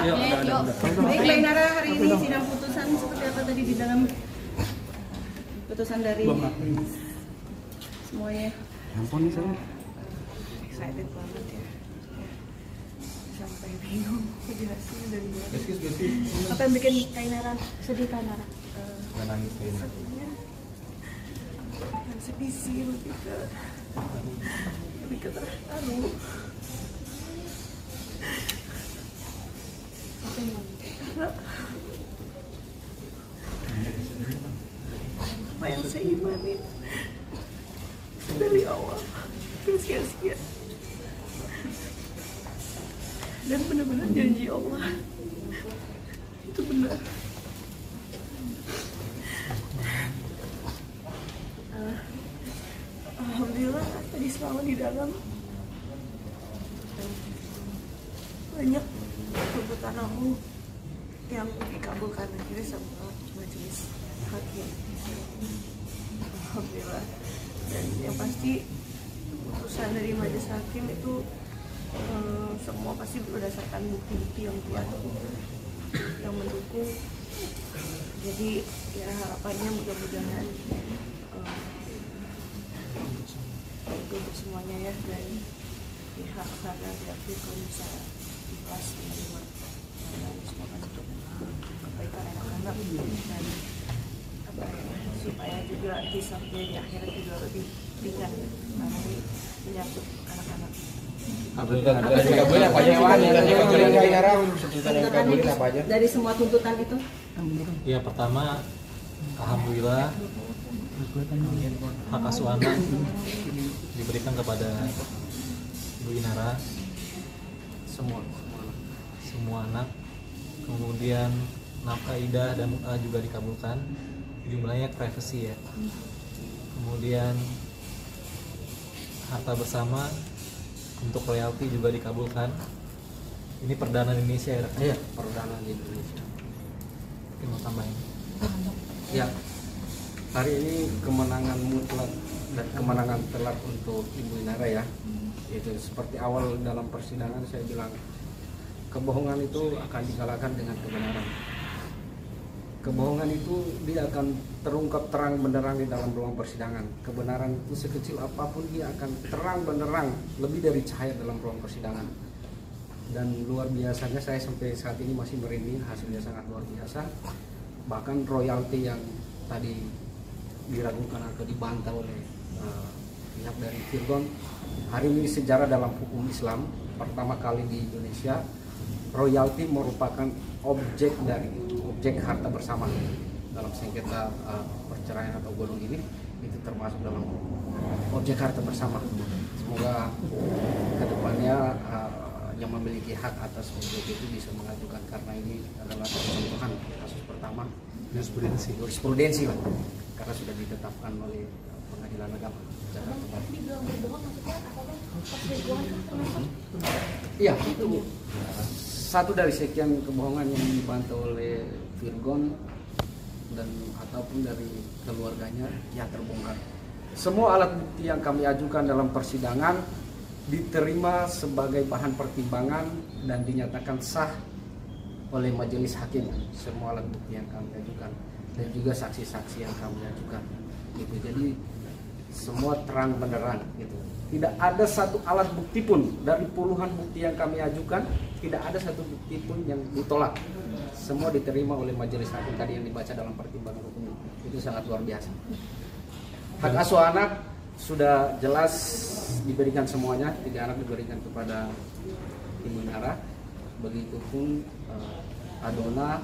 Yuk. Baik, Mbak Inara, hari ini sidang putusan seperti apa tadi di dalam putusan dari semuanya? Ampun nih saya. Excited banget ya. Sampai bingung jelasin dari mana. Apa yang bikin Kak Inara sedih, Kak Inara? Nangis kayak ini. Yang sedih sih lebih ke terharu. Apa yang saya imani dari awal terus sia-sia, dan benar-benar janji Allah itu benar. Alhamdulillah tadi selama di dalam banyak tuntutan aku yang dikabulkan akhirnya sama majelis hakim. Alhamdulillah. Dan yang pasti putusan dari majelis hakim itu semua pasti berdasarkan bukti-bukti yang kuat yang mendukung. Jadi ya harapannya mudah-mudahan untuk semuanya ya, dan pihak sana pihak Firgon bisa ikhlas menerima semua untuk kebaikan anak-anak, dan apa ya, supaya juga hisabnya di akhirat juga lebih ringan karena ini menyangkut anak-anak. Dari semua tuntutan itu? Ya, pertama alhamdulillah hak asuh anak diberikan kepada Ibu Inara, semua anak. Kemudian nafkah idah dan mu'ah juga dikabulkan, jumlahnya privacy ya. Kemudian harta bersama untuk royalti juga dikabulkan. Ini perdana di Indonesia ya? Iya, perdana di Indonesia. Mungkin mau tambahin? Ya, hari ini kemenangan mutlak dan kemenangan telak untuk Ibu Inara ya. Itu seperti awal dalam persidangan saya bilang, kebohongan itu akan dikalahkan dengan kebenaran. Kebohongan itu dia akan terungkap terang benderang di dalam ruang persidangan. Kebenaran itu sekecil apapun dia akan terang benderang, lebih dari cahaya dalam ruang persidangan. Dan luar biasanya saya sampai saat ini masih merinding, hasilnya sangat luar biasa. Bahkan royalti yang tadi diragukan atau dibantah oleh pihak dari Firgon, hari ini sejarah dalam hukum Islam pertama kali di Indonesia royalti merupakan objek harta bersama dalam sengketa perceraian atau gonong ini, itu termasuk dalam objek harta bersama. Semoga kedepannya yang memiliki hak atas objek itu bisa mengajukan, karena ini adalah contohan kasus pertama jurisprudensi lah, karena sudah ditetapkan oleh Pengadilan Agama Jakarta Barat. Iya, itu satu dari sekian kebohongan yang dibantah oleh Firgon dan ataupun dari keluarganya ya terbongkar. Semua alat bukti yang kami ajukan dalam persidangan diterima sebagai bahan pertimbangan dan dinyatakan sah oleh majelis hakim. Semua alat bukti yang kami ajukan dan juga saksi-saksi yang kami ajukan gitu. Jadi semua terang benderang gitu. Tidak ada satu alat bukti pun dari puluhan bukti yang kami ajukan, tidak ada satu bukti pun yang ditolak. Semua diterima oleh majelis hakim tadi yang dibaca dalam pertimbangan hukum. Itu sangat luar biasa. Hak asuh anak sudah jelas diberikan semuanya, 3 anak diberikan kepada Ibu Inara. Begitupun adona,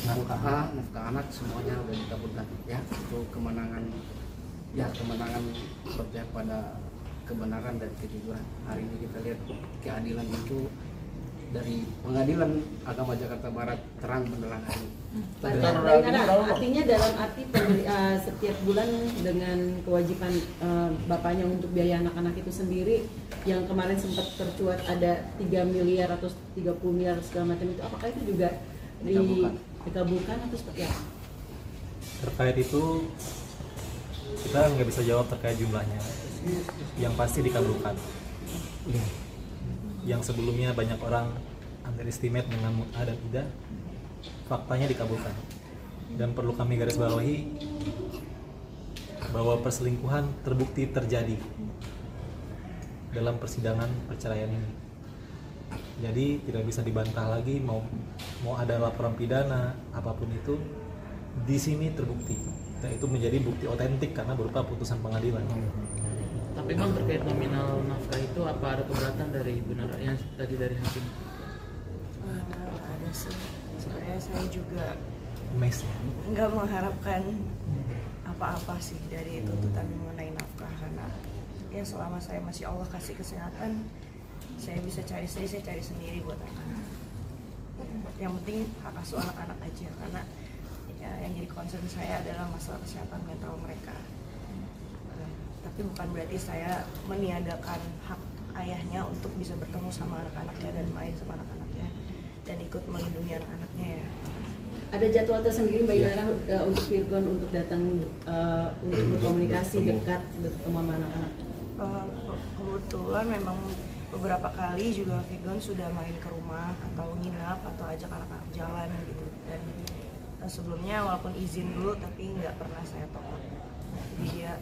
nafkah anak semuanya sudah dikabulkan ya. Itu kemenangan berpihak pada kebenaran dan kejujuran. Hari ini kita lihat keadilan itu dari Pengadilan Agama Jakarta Barat terang benderang hari ini. Artinya dalam arti setiap bulan dengan kewajiban bapaknya untuk biaya anak-anak itu sendiri, yang kemarin sempat tercuat ada 3 miliar atau 30 miliar segala macam itu, apakah itu juga dikabulkan atau seperti apa? Terkait itu kita nggak bisa jawab terkait jumlahnya. Yang pasti dikabulkan. Yang sebelumnya banyak orang underestimate dengan mut'ah dan idah, faktanya dikabulkan. Dan perlu kami garis bawahi bahwa perselingkuhan terbukti terjadi dalam persidangan perceraian ini. Jadi tidak bisa dibantah lagi, mau ada laporan pidana apapun itu, di sini terbukti. Dan itu menjadi bukti otentik karena berupa putusan pengadilan. Tapi Bang, terkait nominal nafkah itu apa ada keberatan dari Ibu Nara yang tadi dari hakim? Ada sih. Sebenarnya saya juga Mes ya. nggak mengharapkan apa-apa sih dari tuntutan mengenai nafkah, karena ya selama saya masih Allah kasih kesehatan, saya bisa cari sendiri, saya cari sendiri buat anak-anak. Yang penting hak asuh anak-anak aja, karena ya, yang jadi concern saya adalah masalah kesehatan mental mereka. Tapi bukan berarti saya meniadakan hak ayahnya untuk bisa bertemu sama anak-anaknya dan main sama anak-anaknya dan ikut melindungi anak-anaknya ya. Ada jadwal tersendiri Mbak Inara untuk Virgon untuk datang untuk berkomunikasi dekat bertemu sama anak-anak? Kebetulan memang beberapa kali juga Virgon sudah main ke rumah atau nginap atau ajak anak-anak jalan gitu, dan sebelumnya walaupun izin dulu tapi nggak pernah saya tolak. Jadi dia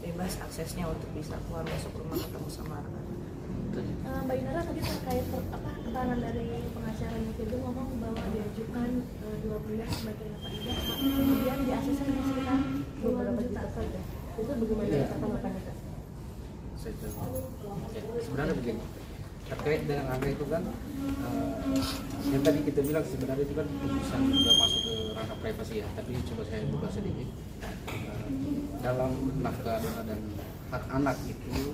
bebas aksesnya untuk bisa keluar masuk rumah ketemu sama anak-anak. Mbak Inara tadi terkait keterangan dari pengacara Virgon ngomong bahwa diajukan 2 miliar sebagai idah, kemudian di ACC hanya sekitar 2 juta saja. Itu bagaimana tanggapannya Kak? Sebenarnya begini, terkait dengan angka itu kan yang tadi kita bilang sebenarnya itu kan putusan sudah masuk ke ranah privasi ya, tapi coba saya buka sedikit. Dalam nafkah dan hak anak itu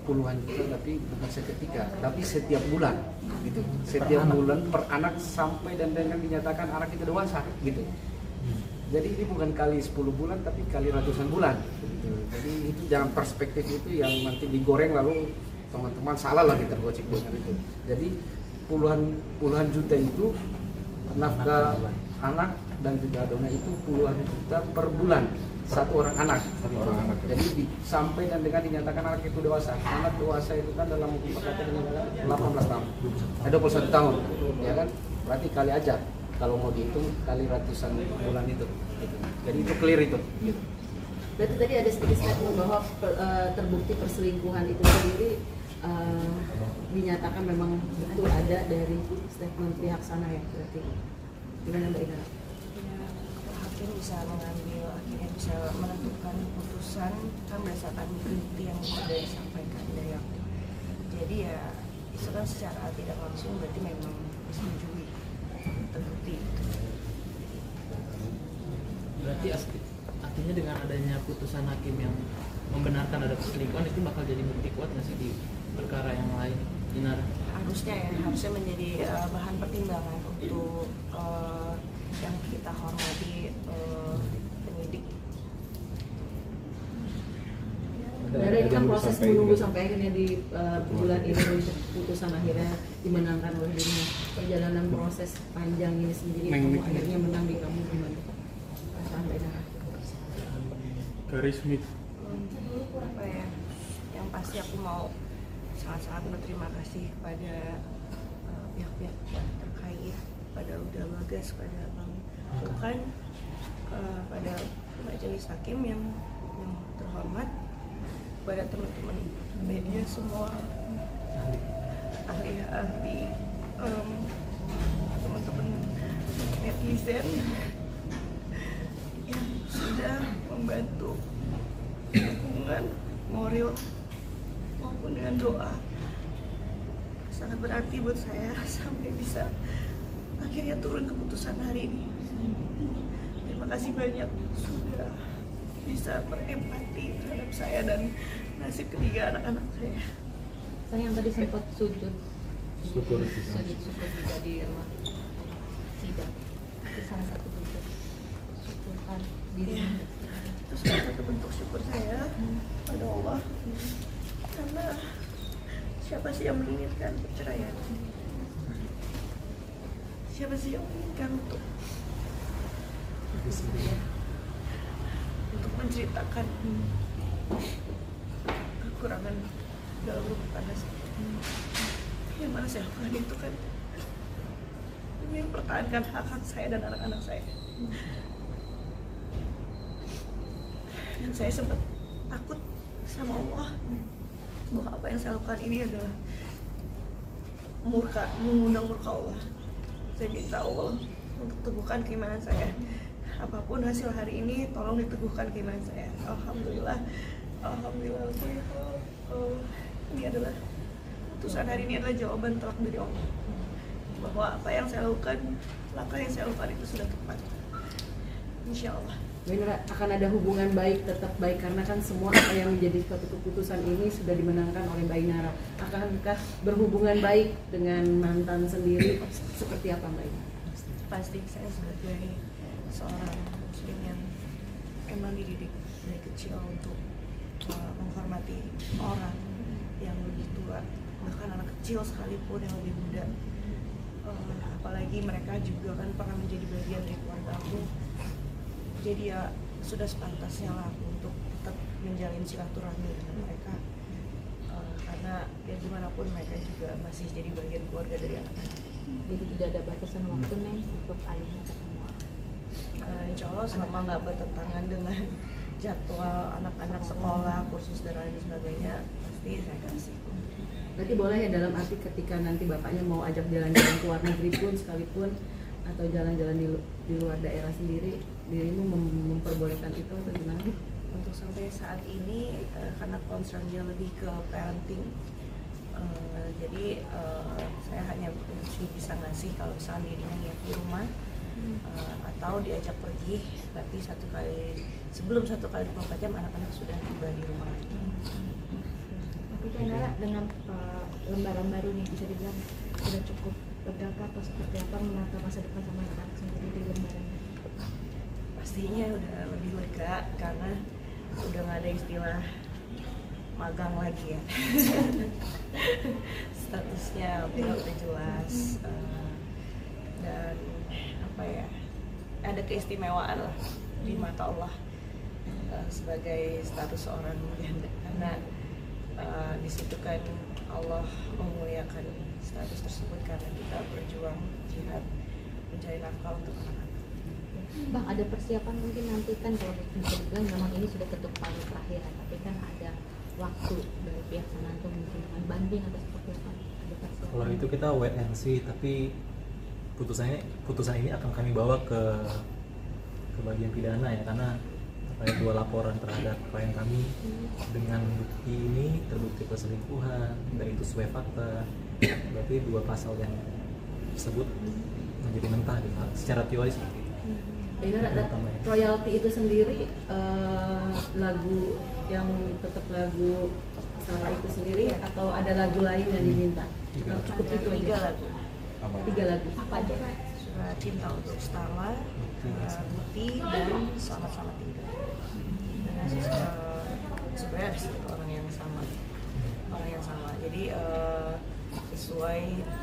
puluhan juta, tapi bukan seketika, tapi setiap bulan gitu, setiap bulan per anak sampai dan dengan dinyatakan anak itu dewasa gitu. Jadi ini bukan kali 10 bulan tapi kali ratusan bulan gitu. Jadi itu jangan perspektif itu yang nanti digoreng lalu teman-teman salah lagi tergocek dengan itu. Jadi puluhan juta itu nafkah anak dan juga dona itu puluhan juta per bulan satu orang anak. Jadi sampai dan dengan dinyatakan anak itu dewasa. Anak dewasa itu kan dalam hukum perdata dinyatakan 18 tahun, 21 tahun, ya kan? Berarti kali aja kalau mau dihitung kali ratusan bulan itu. Gitu. Jadi itu clear itu. Gitu. Berarti tadi ada sedikit statement bahwa terbukti perselingkuhan itu sendiri dinyatakan memang betul ada dari statement pihak sana ya, berarti gimana Mbak Inara? Hakim bisa mengambil, akhirnya bisa menentukan putusan kan berdasarkan bukti yang sudah disampaikan dari hakim. Jadi ya itu kan secara tidak langsung berarti memang disetujui, terbukti. Berarti artinya dengan adanya putusan hakim yang membenarkan ada perselingkuhan itu bakal jadi bukti kuat nggak sih di perkara yang lain, Inara? Harusnya menjadi bahan pertimbangan untuk yang kita hormati penyidik. Dari ini kan proses menunggu sampai akhirnya di bulan ini putusan akhirnya dimenangkan oleh dirinya. Perjalanan proses panjang ini sendiri kamu akhirnya menang di kamu gimana? Perasaan Mbak Inara? Karismik. Apa ya? Yang pasti aku mau sangat-sangat berterima kasih kepada pihak-pihak terkait, pada Uda Bagas, pada Bang Tuhan, pada majelis hakim yang terhormat, pada teman-teman media semua, ahli-ahli, teman-teman netizen yang sudah membantu dukungan moral maupun dengan doa. Sangat berarti buat saya sampai bisa akhirnya turun keputusan hari ini. Terima kasih banyak sudah bisa berempati terhadap saya dan nasib ketiga anak-anak saya. Saya yang tadi sempat sujud Syukur juga di rumah sidang, itu salah satu bentuk syukurkan diri. Itu salah satu bentuk syukur saya pada Allah, karena siapa sih yang menginginkan perceraian? Siapa sih yang menginginkan untuk menceritakan kekurangan dalam rumah tangga saya? Yang mana saya lakukan itu kan mempertahankan hak-hak saya dan anak-anak saya. Dan saya sempat takut sama Allah bahwa apa yang saya lakukan ini adalah mengundang murka Allah. Saya minta Allah untuk teguhkan keimanan saya. Apapun hasil hari ini, tolong diteguhkan keimanan saya. Alhamdulillah, alhamdulillah. Ini adalah putusan hari ini adalah jawaban telak dari Allah bahwa apa yang saya lakukan, langkah yang saya lakukan itu sudah tepat. Insya Allah. Benar, akan ada hubungan baik, tetap baik, karena kan semua apa yang menjadi suatu keputusan ini sudah dimenangkan oleh Mbak Inara. Akankah berhubungan baik dengan mantan sendiri seperti apa Mbak Inara? Pasti saya sebagai seorang muslim yang emang dididik dari kecil untuk menghormati orang yang lebih tua, bahkan anak kecil sekalipun yang lebih muda. Apalagi mereka juga kan pernah menjadi bagian dari keluarga aku. Jadi ya sudah sepantasnya lah aku untuk tetap menjalin silaturahmi dengan mereka, karena ya gimana pun mereka juga masih jadi bagian keluarga dari anak-anak. Jadi tidak ada batasan waktu nih untuk ayahnya ketemu. Insya Allah selama nggak bertentangan dengan jadwal anak-anak sekolah, kursus dan lain sebagainya, pasti saya kasih. Berarti boleh ya, dalam arti ketika nanti bapaknya mau ajak jalan-jalan ke luar negeri pun sekalipun, atau jalan-jalan di luar daerah sendiri, dirimu memperbolehkan itu atau gimana? Untuk sampai saat ini karena concern dia lebih ke parenting, jadi saya hanya bisa ngasih kalau misalnya dirinya niat di rumah atau diajak pergi, tapi sebelum 1 kali 24 jam anak-anak sudah tiba di rumah lagi. Tapi Nara dengan lembaran baru nih bisa dibilang sudah cukup lega atau seperti apa menata masa depan sama anak-anak sendiri di lembaran? Pastinya udah lebih lega karena udah nggak ada istilah magang lagi ya. Statusnya udah jelas, dan apa ya, ada keistimewaan lah di mata Allah sebagai status seorang janda, karena di situ kan Allah memuliakan status tersebut karena kita berjuang jihad mencari nafkah untuk anak-anak. Bang, ada persiapan mungkin nanti kan kalau bisa dibilang memang ini sudah ketuk palu terakhir, tapi kan ada waktu dari pihak Sananto mungkin dengan banding atau seperti apa? Ada persiapan? Kalau itu kita wait and see, tapi putusan ini akan kami bawa ke bagian pidana ya, karena ada 2 laporan terhadap klien kami dengan bukti ini terbukti perselingkuhan dan itu sesuai fakta, berarti 2 pasal yang tersebut menjadi mentah gitu, secara teori seperti itu. Benar, ada royalti itu sendiri, lagu yang tetap lagu salah itu sendiri atau ada lagu lain yang diminta? Cukup itu aja. 3 lagu. Apa aja? Surat Cinta untuk Starla, Bukti, dan Selamat Tinggal. Dan sebenarnya ada orang yang sama. Jadi sesuai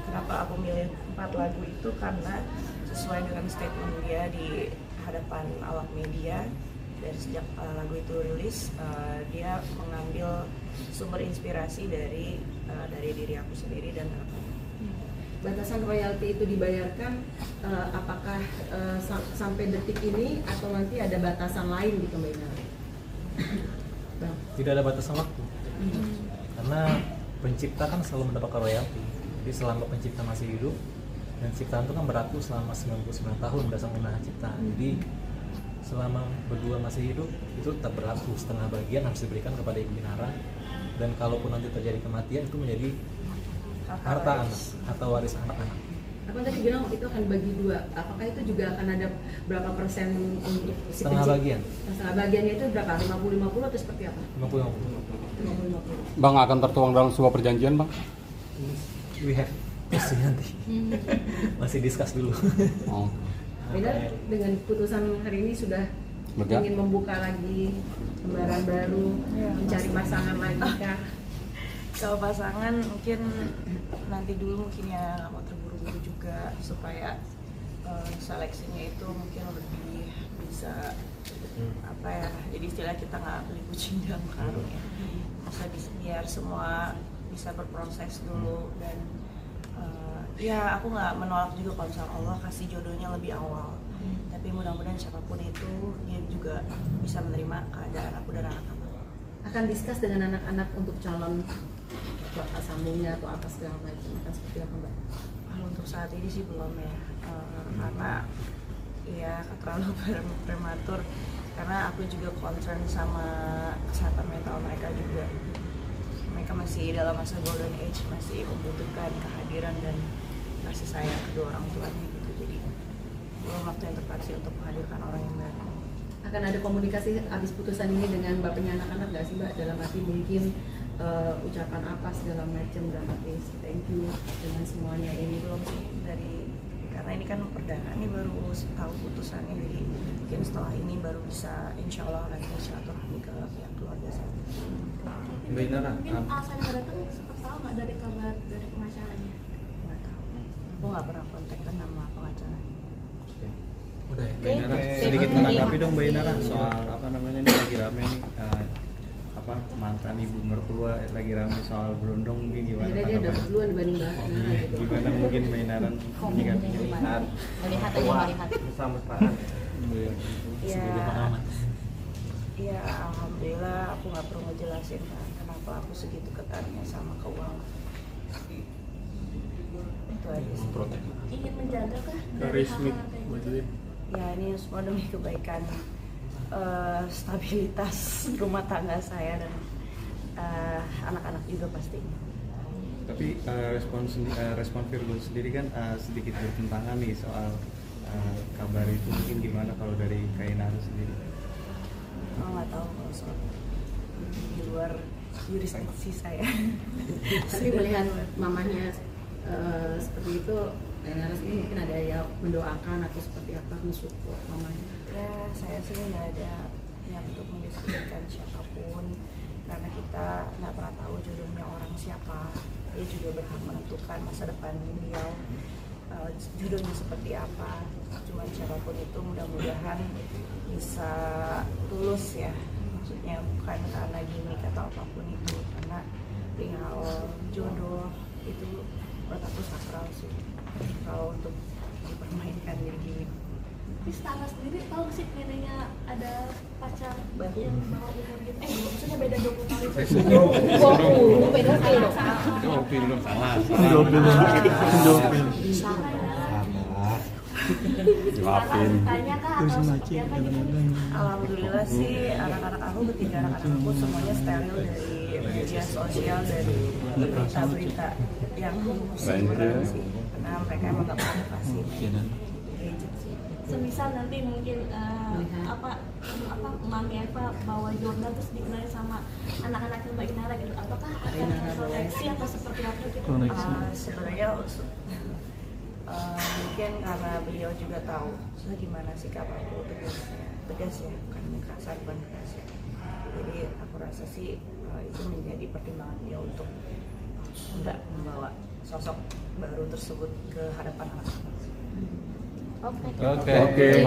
kenapa aku milih 4 lagu itu karena sesuai dengan statement dia di hadapan awak media. Dari sejak lagu itu rilis, dia mengambil sumber inspirasi dari diri aku sendiri dan anak-anak. Batasan royalti itu dibayarkan apakah sampai detik ini atau nanti ada batasan lain di Mbak? Tidak ada batasan waktu, karena pencipta kan selalu mendapatkan royalti. Jadi selama pencipta masih hidup, dan ciptaan itu kan berlaku selama 99 tahun berdasarkan hak ciptaan. Jadi selama berdua masih hidup itu tetap berlaku, setengah bagian harus diberikan kepada Ibu Inara, dan kalaupun nanti terjadi kematian itu menjadi harta anak atau waris anak-anak. Aku tadi bilang itu akan bagi 2. Apakah itu juga akan ada berapa persen untuk si Setengah bagian. Setengah bagiannya itu berapa? 50-50 atau seperti apa? 50-50. Bang, akan tertuang dalam sebuah perjanjian, Bang? We have pasti nanti. Masih discuss dulu. Oh. Beda dengan putusan hari ini sudah Lega? ingin membuka lagi lembaran baru, mencari pasangan lagi kah? Kalau pasangan mungkin nanti dulu, mungkin ya nggak mau terburu-buru juga supaya seleksinya itu mungkin lebih bisa apa ya, jadi istilah kita nggak beli kucing dalam karung ya, bisa biar semua bisa berproses dulu, dan Ya aku nggak menolak juga kalau misalnya Allah kasih jodohnya lebih awal. Tapi mudah-mudahan siapapun itu dia juga bisa menerima keadaan aku dan anak-anak. Akan diskus dengan anak-anak untuk calon bakal sambungnya atau apa segala macam, akan seperti apa Mbak? Kalau untuk saat ini sih belum ya, karena ya terlalu prematur. Karena aku juga concern sama kesehatan mental mereka juga. Mereka masih dalam masa golden age, masih membutuhkan kehadiran dan kasih sayang kedua orang tuanya gitu. Jadi belum waktu yang tepat sih untuk menghadirkan orang yang baru. Akan ada komunikasi habis putusan ini dengan bapaknya anak-anak nggak sih Mbak? Dalam arti mungkin ucapan apa segala macam, dalam arti thank you dengan semuanya ini. Belum sih karena ini kan perdana, ini baru tahu putusannya, jadi mungkin setelah ini baru bisa insya Allah lagi silaturahmi ke pihak keluarga saya. Mbak Inara, Mungkin alasan yang datang sempat tahu nggak dari kabar dari pengacaranya? Nggak tahu, aku nggak pernah kontakkan nama pengacara. Udah ya. Mbak Inara, Sedikit menanggapi dong Mbak Inara soal apa namanya ini lagi rame nih apa mantan ibu mertua lagi rame soal berondong, mungkin gimana Jadi dia dapat tanggapannya? duluan dibanding Mbak Nara gitu. Gimana mungkin Mbak Inara menyikapinya? Melihat aja melihat. bersama-sama. Ya, Sebagai pengamat. ya alhamdulillah aku nggak perlu ngejelasin kan kenapa aku segitu ketatnya sama keuangan. Itu aja sih. Protek. Ingin menjaga kah dari Karismik, hal-hal kayak Mbak gitu? Julia. Ya ini semua demi kebaikan stabilitas rumah tangga saya dan anak-anak juga pastinya. Tapi respon Virgo sendiri kan sedikit bertentangan nih soal kabar itu, mungkin gimana kalau dari Kak Inara sendiri? Oh, nggak tahu kalau soal di luar jurisdiksi saya. Tapi melihat mamanya seperti itu, Nara sendiri mungkin ada yang mendoakan atau seperti apa, mensupport mamanya. Ya saya sih nggak ada yang untuk mendiskusikan siapapun, karena kita nggak pernah tahu jodohnya orang siapa. Dia juga berhak menentukan masa depan beliau, jodohnya seperti apa. Cuman siapapun itu mudah-mudahan bisa tulus ya, maksudnya bukan karena gimmick atau apapun itu, karena perihal jodoh itu buat aku sakral sih, kalau untuk dipermainkan jadi gimmick. Tapi Stana sendiri tahu sih neneknya ada pacar Baru. yang bawa umur gitu. Maksudnya beda 20 tahun itu. 20 pedofil dong. Belum salah. Maafin. Tanya kah atau seperti apa gitu? Alhamdulillah sih anak-anak aku, ketiga anak-anak aku semuanya steril dari media sosial, dari berita-berita yang sebenarnya sih, karena mereka emang gak pernah kasih gadget sih. Semisal nanti mungkin apa Mami Eva bawa Jordan terus dikenalin sama anak-anak Mbak Inara gitu, apakah akan proteksi atau seperti apa gitu? Sebenarnya mungkin karena beliau juga tahu gimana sikap aku tegas ya, bukan kasar, bukan keras ya. Jadi aku rasa sih itu menjadi pertimbangan beliau untuk tidak membawa sosok baru tersebut ke hadapan anak-anak. Oke. Oke.